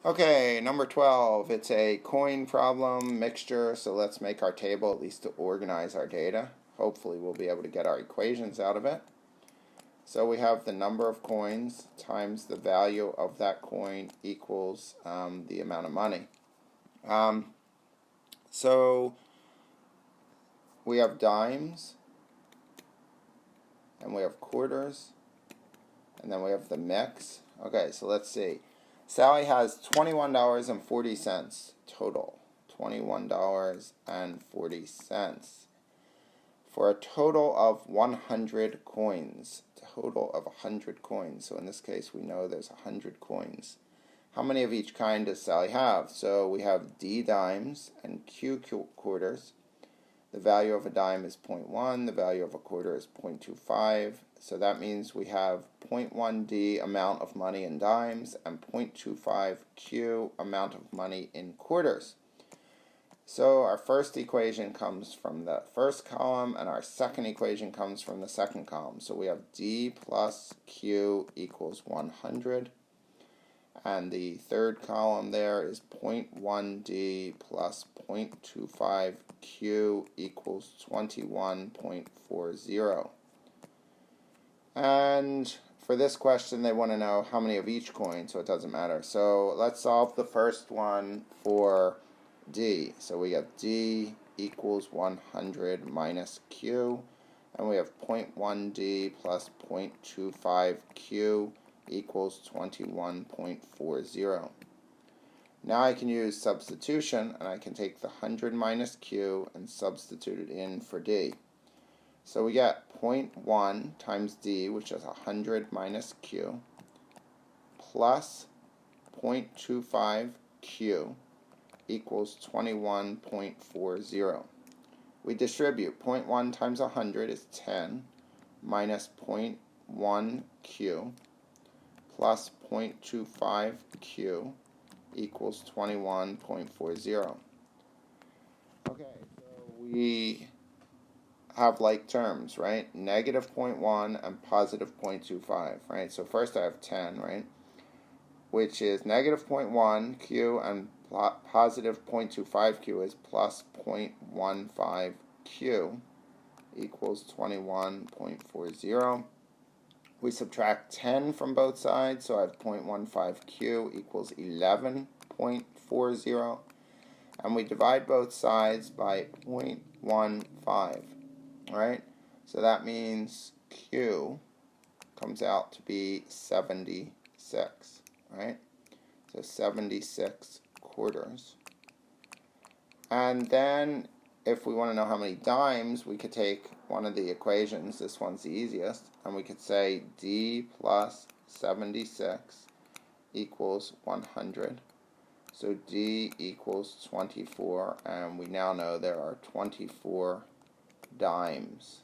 Okay, number 12. It's a coin problem mixture, so let's make our table at least to organize our data. Hopefully we'll be able to get our equations out of it. So we have the number of coins times the value of that coin equals the amount of money. So we have dimes, and we have quarters, and then we have the mix. Okay, so let's see. Sally has $21.40 total. $21.40 for a total of 100 coins. Total of 100 coins. So in this case, we know there's 100 coins. How many of each kind does Sally have? So we have D dimes and Q quarters. The value of a dime is 0.1. The value of a quarter is 0.25. So that means we have 0.1 D amount of money in dimes and 0.25 Q amount of money in quarters. So our first equation comes from the first column, and our second equation comes from the second column. So we have D plus Q equals 100. And the third column there is 0.1 D plus 0.25 Q equals 21.40. And for this question, they want to know how many of each coin, so it doesn't matter. So let's solve the first one for D. So we have D equals 100 minus Q, and we have 0.1 D plus 0.25 Q equals 21.40. Now I can use substitution, and I can take the 100 minus Q and substitute it in for D. So we get 0.1 times D, which is 100 minus Q, plus 0.25 Q equals 21.40. We distribute 0.1 times 100 is 10, minus 0.1 Q, plus 0.25 Q equals 21.40. Okay, so we have like terms, right? Negative 0.1 and positive 0.25, right? So first I have 10, right? Which is negative 0.1 Q and positive 0.25 Q is plus 0.15 Q equals 21.40. We subtract 10 from both sides, so I have 0.15 Q equals 11.40. And we divide both sides by 0.15, right? So that means Q comes out to be 76, right? So 76 quarters. And then if we want to know how many dimes, we could take one of the equations, this one's the easiest, and we could say D plus 76 equals 100. So D equals 24, and we now know there are 24 dimes.